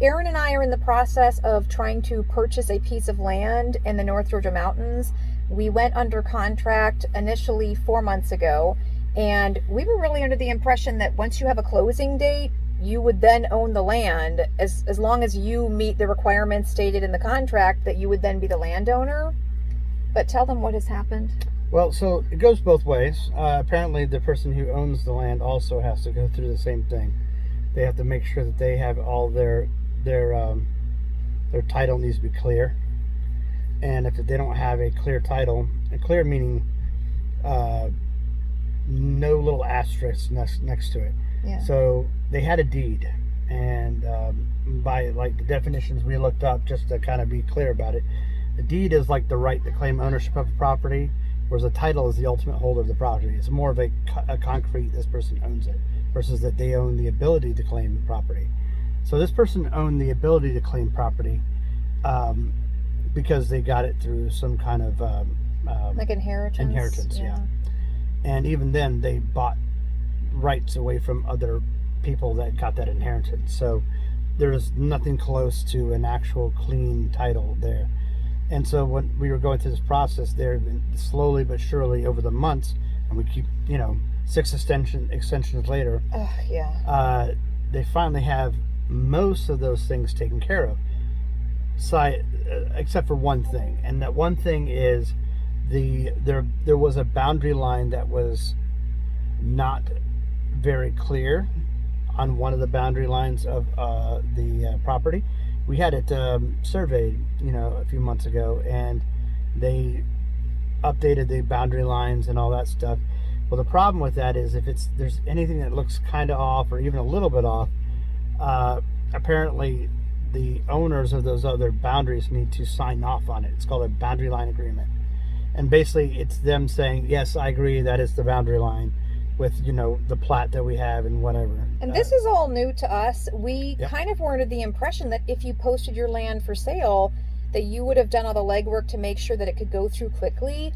Aaron and I are in the process of trying to purchase a piece of land in the North Georgia mountains. We went under contract initially 4 months ago, and we were really under the impression that once you have a closing date, you would then own the land as long as you meet the requirements stated in the contract, that you would then be the landowner. But tell them what has happened. Well, so it goes both ways. Apparently, the person who owns the land also has to go through the same thing. They have to make sure that they have all their title needs to be clear, and if they don't have a clear title, a clear meaning no little asterisk next to it. Yeah. So they had a deed, and by like the definitions we looked up just to kind of be clear about it, the deed is like the right to claim ownership of a property, whereas the title is the ultimate holder of the property. It's more of a concrete, this person owns it, versus that they own the ability to claim property. So this person owned the ability to claim property because they got it through some kind of like inheritance. Yeah. And even then, they bought rights away from other people that got that inheritance. So there's nothing close to an actual clean title there. And so when we were going through this process, there, slowly but surely over the months, and we keep, 6 extensions later, they finally have most of those things taken care of, except for one thing. And that one thing is there was a boundary line that was not very clear on one of the boundary lines of the property. We had it surveyed, a few months ago, and they updated the boundary lines and all that stuff. Well, the problem with that is if there's anything that looks kind of off or even a little bit off, apparently the owners of those other boundaries need to sign off on it. It's called a boundary line agreement. And basically it's them saying, yes, I agree, that is the boundary line with, the plat that we have and whatever. And this is all new to us. We kind of were under the impression that if you posted your land for sale, that you would have done all the legwork to make sure that it could go through quickly.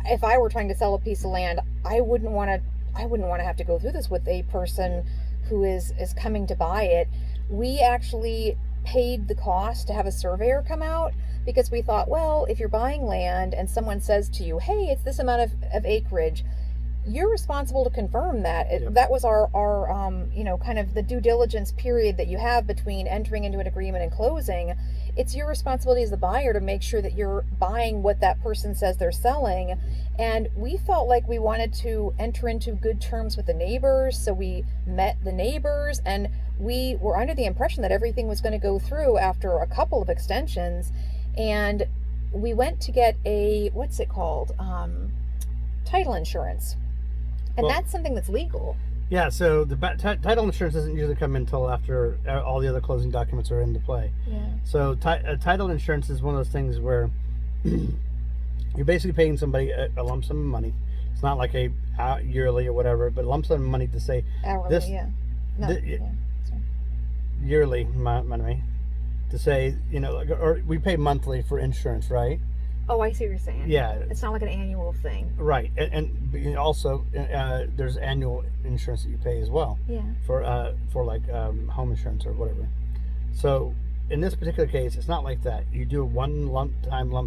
If I were trying to sell a piece of land, I wouldn't want to have to go through this with a person who is coming to buy it. We actually paid the cost to have a surveyor come out because we thought, well, if you're buying land and someone says to you, hey, it's this amount of acreage, you're responsible to confirm that. That was our kind of the due diligence period that you have between entering into an agreement and closing. It's your responsibility as the buyer to make sure that you're buying what that person says they're selling. And we felt like we wanted to enter into good terms with the neighbors, so we met the neighbors, and we were under the impression that everything was going to go through after a couple of extensions. And we went to get a, what's it called? Title insurance. And that's something that's legal. Yeah, so the title insurance doesn't usually come in until after all the other closing documents are into play. Yeah. So title insurance is one of those things where you're basically paying somebody a lump sum of money. It's not like a yearly or whatever, but a lump sum of money to say hourly, yearly money to say, or we pay monthly for insurance, right? Oh, I see what you're saying. Yeah. It's not like an annual thing. Right. And also there's annual insurance that you pay as well. Yeah. For like home insurance or whatever. So in this particular case, it's not like that. You do a one lump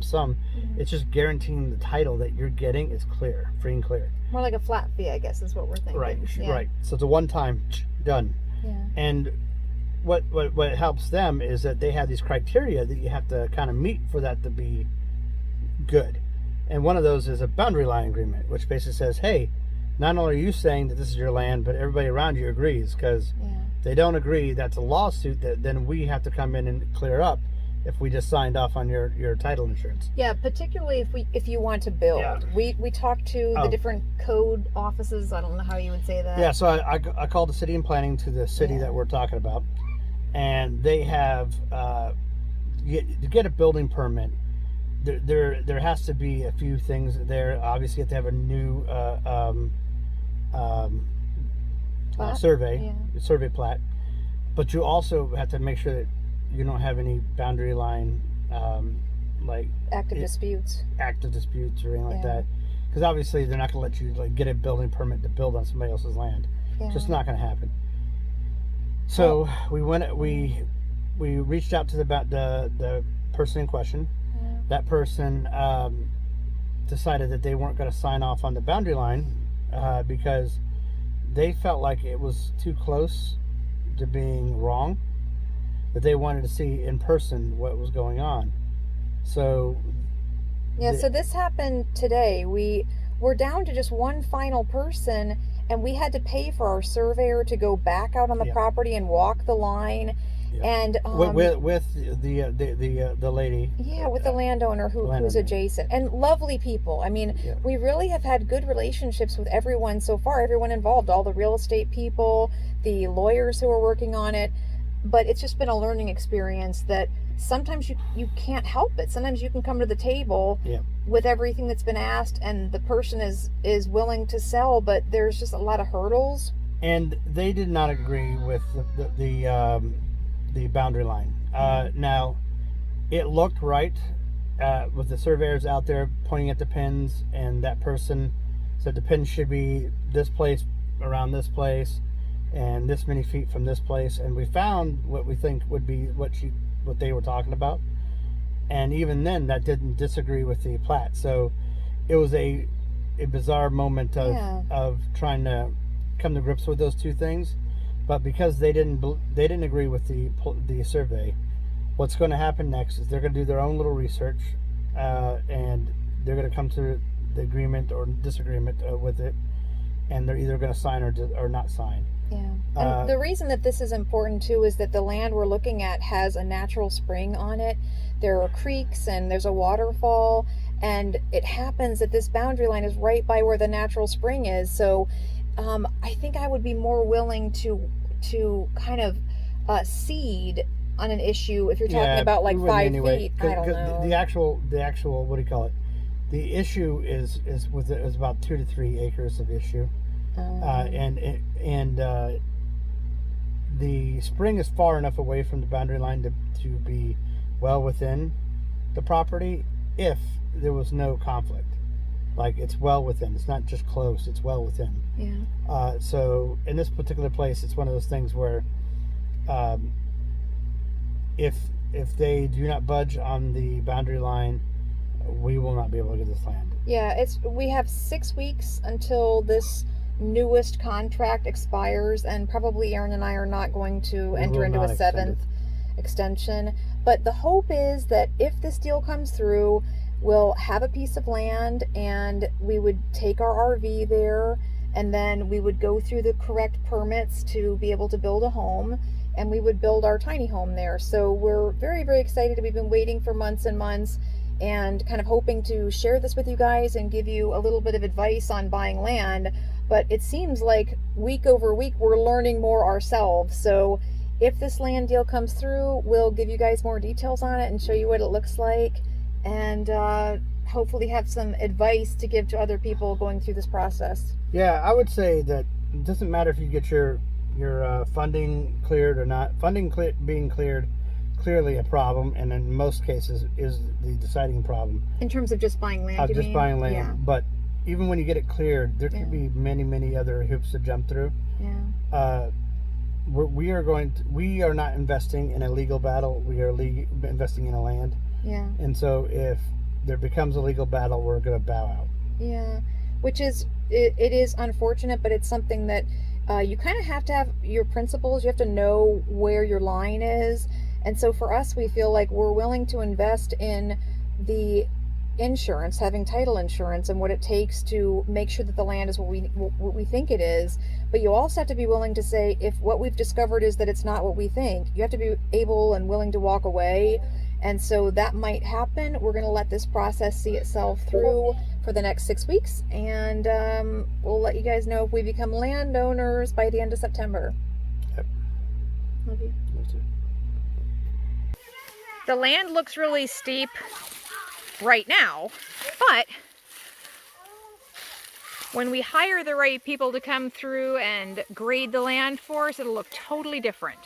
sum. Mm-hmm. It's just guaranteeing the title that you're getting is clear, free and clear. More like a flat fee, I guess, is what we're thinking. Right. Yeah. Right. So it's a one-time done. Yeah. And what helps them is that they have these criteria that you have to kind of meet for that to be good. And one of those is a boundary line agreement, which basically says, hey, not only are you saying that this is your land, but everybody around you agrees, because if they don't agree, that's a lawsuit that then we have to come in and clear up if we just signed off on your title insurance. Yeah, particularly if you want to build. Yeah. We talked to the different code offices. I don't know how you would say that. Yeah, so I called the city and planning to the city that we're talking about, and they have to get a building permit. There has to be a few things there. Obviously, you have to have a new survey plat, but you also have to make sure that you don't have any boundary line active disputes or anything like that, because obviously they're not going to let you get a building permit to build on somebody else's land. Just not going to happen. So we reached out to the person in question. Yeah. That person decided that they weren't going to sign off on the boundary line because they felt like it was too close to being wrong, that they wanted to see in person what was going on. So yeah, so this happened today. We're down to just one final person, and we had to pay for our surveyor to go back out on the property and walk the line. And with the lady, with the landowner who's adjacent, and lovely people. I mean, we really have had good relationships with everyone so far, everyone involved, all the real estate people, the lawyers who are working on it. But it's just been a learning experience that sometimes you can't help it. Sometimes you can come to the table with everything that's been asked, and the person is willing to sell, but there's just a lot of hurdles. And they did not agree with the boundary line. Now, it looked right with the surveyors out there pointing at the pins, and that person said the pin should be this place around this place and this many feet from this place, and we found what we think would be what they were talking about. And even then, that didn't disagree with the plat. So it was a bizarre moment of trying to come to grips with those two things. But because they didn't agree with the survey, what's going to happen next is they're going to do their own little research, and they're going to come to the agreement or disagreement with it, and they're either going to sign or not sign. Yeah. And the reason that this is important too is that the land we're looking at has a natural spring on it. There are creeks and there's a waterfall, and it happens that this boundary line is right by where the natural spring is. So I think I would be more willing to kind of cede on an issue if you're talking about like 5 feet. I don't know. The actual what do you call it? The issue is about 2 to 3 acres of issue. And the spring is far enough away from the boundary line to be well within the property if there was no conflict. Like, it's well within. It's not just close. It's well within. Yeah. So in this particular place, it's one of those things where if they do not budge on the boundary line, we will not be able to get this land. Yeah, we have 6 weeks until this newest contract expires, and probably Aaron and I are not going to enter into a 7th extension. But the hope is that if this deal comes through, we'll have a piece of land and we would take our RV there, and then we would go through the correct permits to be able to build a home, and we would build our tiny home there. So we're very, very excited. We've been waiting for months and months, and kind of hoping to share this with you guys and give you a little bit of advice on buying land. But it seems like week over week we're learning more ourselves. So if this land deal comes through, we'll give you guys more details on it and show you what it looks like, and hopefully have some advice to give to other people going through this process. Yeah, I would say that it doesn't matter if you get your funding cleared or not. Being cleared, clearly a problem, and in most cases is the deciding problem. In terms of just buying land, buying land. Yeah. But even when you get it cleared, there could be many other hoops to jump through. Yeah. We are not investing in a legal battle. We are investing in a land. Yeah. And so if there becomes a legal battle, we're going to bow out. Yeah. Which is, it is unfortunate, but it's something that you kind of have to have your principles. You have to know where your line is. And so for us, we feel like we're willing to invest in the insurance, having title insurance, and what it takes to make sure that the land is what we think it is. But you also have to be willing to say, if what we've discovered is that it's not what we think, you have to be able and willing to walk away. And so that might happen. We're going to let this process see itself through for the next 6 weeks, and we'll let you guys know if we become landowners by the end of September. Yep. Love you. Love you. The land looks really steep right now, but when we hire the right people to come through and grade the land for us, it'll look totally different.